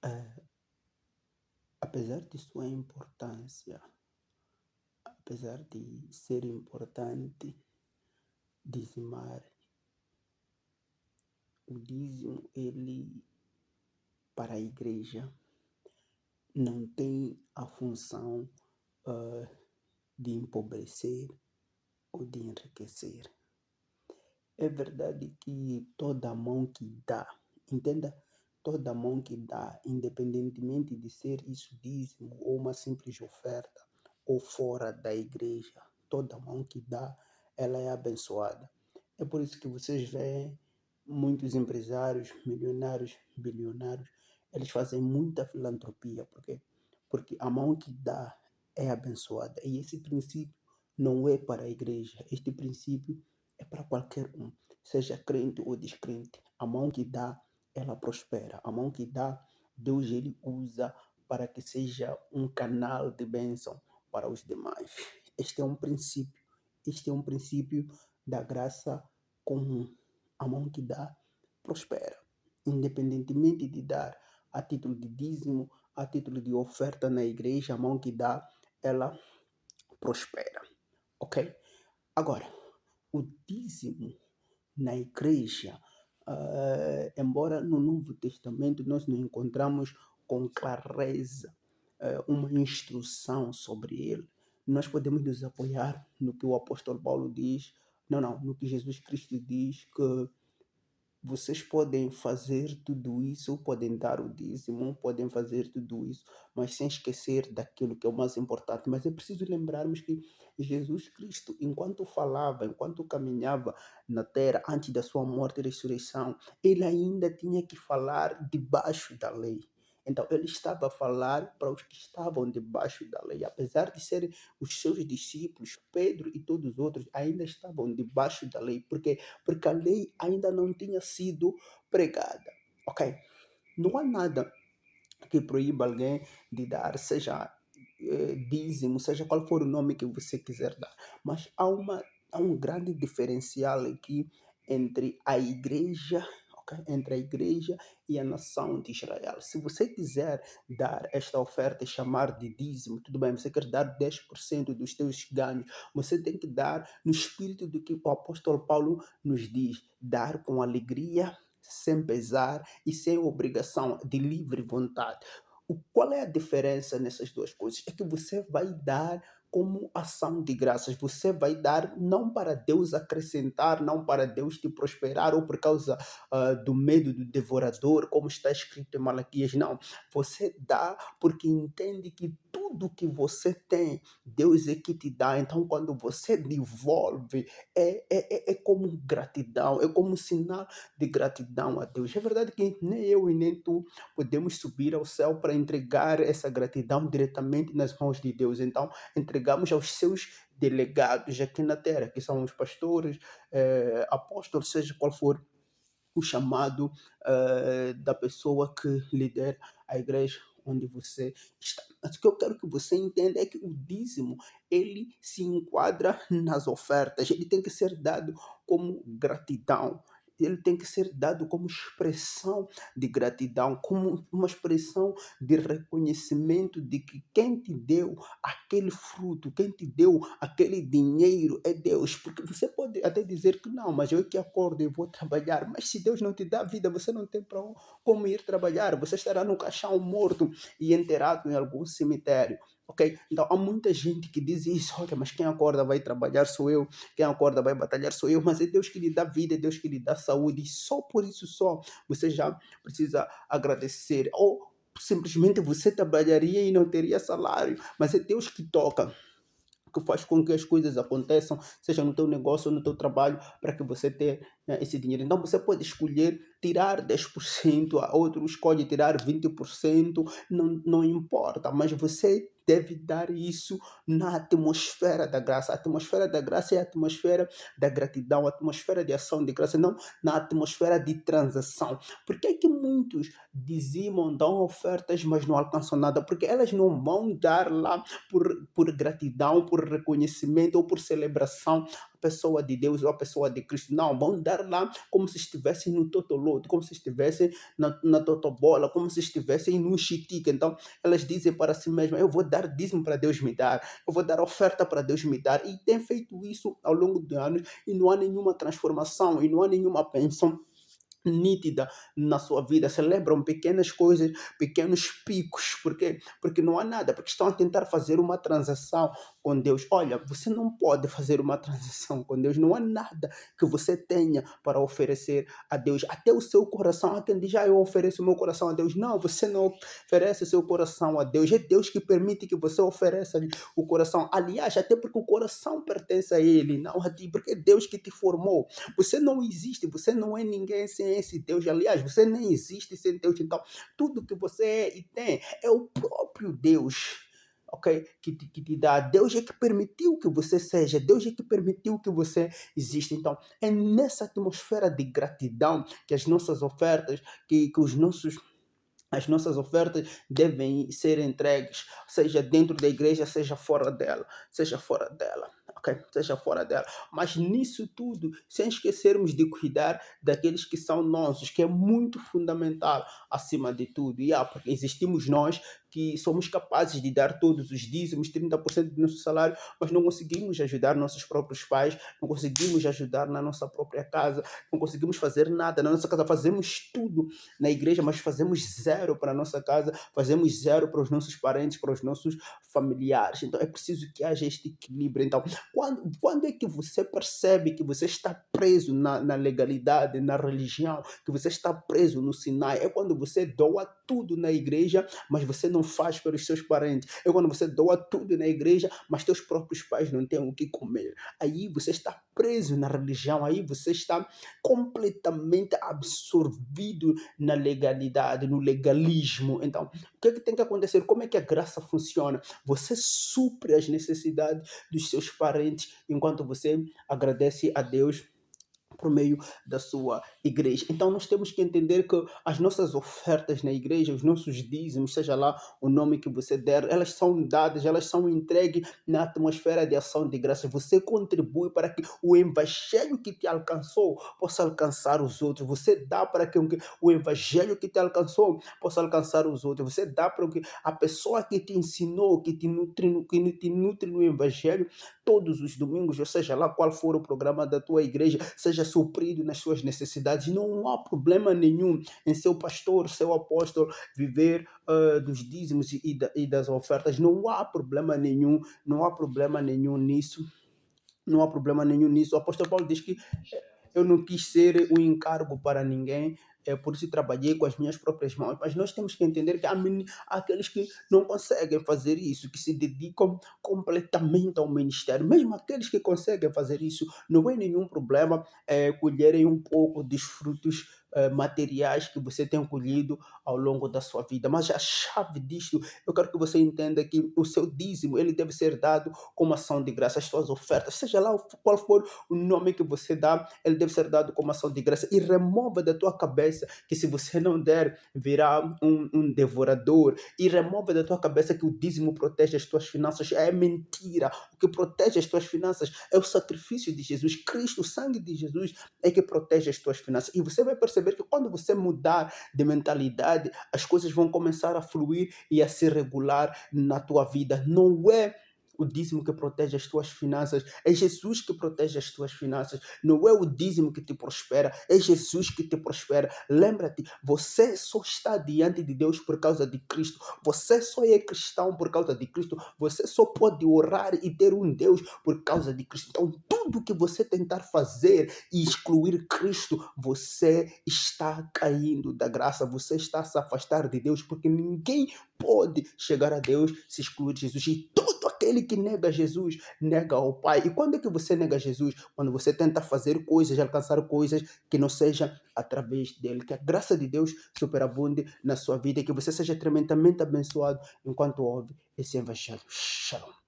Eh, Apesar de sua importância, apesar de ser importante dizimar, o dízimo, ele, para a igreja, não tem a função ah, de empobrecer ou de enriquecer. É verdade que toda mão que dá, entenda, toda mão que dá, independentemente de ser isso dízimo ou uma simples oferta, ou fora da igreja, toda mão que dá, ela é abençoada. É por isso que vocês veem muitos empresários, milionários, bilionários, eles fazem muita filantropia, porque a mão que dá é abençoada. E esse princípio não é para a igreja, este princípio é para qualquer um, seja crente ou descrente. A mão que dá, ela prospera. A mão que dá, Deus ele usa para que seja um canal de bênção para os demais. Este é um princípio. Este é um princípio da graça comum. A mão que dá, prospera. Independentemente de dar a título de dízimo, a título de oferta na igreja, a mão que dá, ela prospera. Ok? Agora, o dízimo na igreja, embora no Novo Testamento nós não encontramos com clareza uma instrução sobre ele, nós podemos nos apoiar no que o apóstolo Paulo diz, não, no que Jesus Cristo diz, que vocês podem fazer tudo isso, podem dar o dízimo, podem fazer tudo isso, mas sem esquecer daquilo que é o mais importante. Mas é preciso lembrarmos que Jesus Cristo, enquanto falava, enquanto caminhava na terra, antes da sua morte e ressurreição, ele ainda tinha que falar debaixo da lei. Então, ele estava a falar para os que estavam debaixo da lei. Apesar de serem os seus discípulos, Pedro e todos os outros, ainda estavam debaixo da lei. Porque a lei ainda não tinha sido pregada. Ok? Não há nada que proíba alguém de dar, seja dízimo, seja qual for o nome que você quiser dar. Mas há um grande diferencial aqui entre a igreja, ok? Entre a igreja e a nação de Israel. Se você quiser dar esta oferta e chamar de dízimo, tudo bem, você quer dar 10% dos teus ganhos, você tem que dar no espírito do que o apóstolo Paulo nos diz, dar com alegria, sem pesar e sem obrigação, de livre vontade. Qual é a diferença nessas duas coisas? É que você vai dar como ação de graças. Você vai dar não para Deus acrescentar, não para Deus te prosperar, ou por causa do medo do devorador, como está escrito em Malaquias. Não. Você dá porque entende que tudo que você tem, Deus é que te dá. Então, quando você devolve, é como gratidão, é como um sinal de gratidão a Deus. É verdade que nem eu e nem tu podemos subir ao céu para entregar essa gratidão diretamente nas mãos de Deus. Então, entregamos aos seus delegados aqui na terra, que são os pastores, apóstolos, seja qual for o chamado da pessoa que lidera a igreja onde você está. Mas o que eu quero que você entenda é que o dízimo, ele se enquadra nas ofertas, ele tem que ser dado como gratidão. Ele tem que ser dado como expressão de gratidão, como uma expressão de reconhecimento de que quem te deu aquele fruto, quem te deu aquele dinheiro é Deus. Porque você pode até dizer que não, mas eu que acordo e vou trabalhar. Mas se Deus não te dá vida, você não tem para como ir trabalhar. Você estará no caixão morto e enterrado em algum cemitério. Ok? Então há muita gente que diz isso, olha, mas quem acorda vai trabalhar sou eu, quem acorda vai batalhar sou eu, mas é Deus que lhe dá vida, é Deus que lhe dá saúde, e só por isso só você já precisa agradecer. Ou simplesmente você trabalharia e não teria salário, mas é Deus que toca, que faz com que as coisas aconteçam, seja no teu negócio ou no teu trabalho, para que você tenha esse dinheiro. Então você pode escolher tirar 10%, a outro escolhe tirar 20%, não importa, mas você deve dar isso na atmosfera da graça. A atmosfera da graça é a atmosfera da gratidão, a atmosfera de ação de graça, não na atmosfera de transação. Por que é que muitos dizimam, dão ofertas, mas não alcançam nada? Porque elas não vão dar lá por gratidão, por reconhecimento ou por celebração pessoa de Deus ou a pessoa de Cristo. Não, vão dar lá como se estivessem no Totoloto, como se estivessem na Totobola, como se estivessem no Chitique. Então, elas dizem para si mesmas: eu vou dar dízimo para Deus me dar, eu vou dar oferta para Deus me dar. E tem feito isso ao longo de anos e não há nenhuma transformação e não há nenhuma bênção nítida na sua vida, celebram pequenas coisas, pequenos picos, porque não há nada, porque estão a tentar fazer uma transação com Deus. Olha, você não pode fazer uma transação com Deus, não há nada que você tenha para oferecer a Deus, até o seu coração. Há quem diz: eu ofereço o meu coração a Deus. Não, você não oferece o seu coração a Deus, é Deus que permite que você ofereça o coração. Aliás, até porque o coração pertence a Ele, não a ti, porque é Deus que te formou. Você não existe, você não é ninguém sem esse Deus. Aliás, você nem existe sem Deus. Então, tudo que você é e tem é o próprio Deus, ok? Que te dá. Deus é que permitiu que você seja, Deus é que permitiu que você exista. Então, é nessa atmosfera de gratidão que as nossas ofertas, que as nossas ofertas devem ser entregues, seja dentro da igreja, seja fora dela, ok? Seja fora dela. Mas nisso tudo, sem esquecermos de cuidar daqueles que são nossos, que é muito fundamental acima de tudo. Porque existimos nós que somos capazes de dar todos os dízimos, 30% do nosso salário, mas não conseguimos ajudar nossos próprios pais, não conseguimos ajudar na nossa própria casa, não conseguimos fazer nada na nossa casa, fazemos tudo na igreja, mas fazemos zero para a nossa casa, fazemos zero para os nossos parentes, para os nossos familiares. Então é preciso que haja este equilíbrio. Então, quando é que você percebe que você está preso na legalidade, na religião, que você está preso no Sinai? É quando você doa tudo na igreja, mas você não faz pelos seus parentes. É quando você doa tudo na igreja, mas teus próprios pais não têm o que comer. Aí você está preso na religião, aí você está completamente absorvido na legalidade, no legalismo. Então, o que é que tem que acontecer? Como é que a graça funciona? Você supre as necessidades dos seus parentes enquanto você agradece a Deus por meio da sua igreja. Então nós temos que entender que as nossas ofertas na igreja, os nossos dízimos, seja lá o nome que você der, elas são dadas, elas são entregues na atmosfera de ação de graça. Você contribui para que o evangelho que te alcançou possa alcançar os outros. Você dá para que o evangelho que te alcançou possa alcançar os outros. Você dá para que a pessoa que te ensinou, que te nutre no evangelho, todos os domingos, ou seja lá qual for o programa da tua igreja, seja suprido nas suas necessidades. Não há problema nenhum em seu pastor, seu apóstolo, viver dos dízimos e das ofertas. Não há problema nenhum, não há problema nenhum nisso. Não há problema nenhum nisso. O apóstolo Paulo diz que eu não quis ser um encargo para ninguém, por isso trabalhei com as minhas próprias mãos. Mas nós temos que entender que há aqueles que não conseguem fazer isso, que se dedicam completamente ao ministério. Mesmo aqueles que conseguem fazer isso, não é nenhum problema colherem um pouco dos frutos materiais que você tem colhido ao longo da sua vida. Mas a chave disto, eu quero que você entenda que o seu dízimo, ele deve ser dado como ação de graça. As suas ofertas, seja lá qual for o nome que você dá, ele deve ser dado como ação de graça. E remova da tua cabeça que se você não der, virá um devorador. E remova da tua cabeça que o dízimo protege as tuas finanças. É mentira. O que protege as tuas finanças é o sacrifício de Jesus. Cristo, o sangue de Jesus é que protege as tuas finanças. E você vai perceber que quando você mudar de mentalidade, as coisas vão começar a fluir e a se regular na tua vida. Não é o dízimo que protege as tuas finanças, é Jesus que protege as tuas finanças. Não é o dízimo que te prospera, é Jesus que te prospera. Lembra-te, você só está diante de Deus por causa de Cristo. Você só é cristão por causa de Cristo. Você só pode orar e ter um Deus por causa de Cristo. Então, tudo que você tentar fazer e excluir Cristo, você está caindo da graça, você está a se afastar de Deus, porque ninguém pode chegar a Deus se excluir Jesus. E todo aquele que nega Jesus, nega ao Pai. E quando é que você nega Jesus? Quando você tenta fazer coisas, alcançar coisas que não sejam através dele. Que a graça de Deus superabunde na sua vida e que você seja tremendamente abençoado enquanto ouve esse evangelho. Shalom.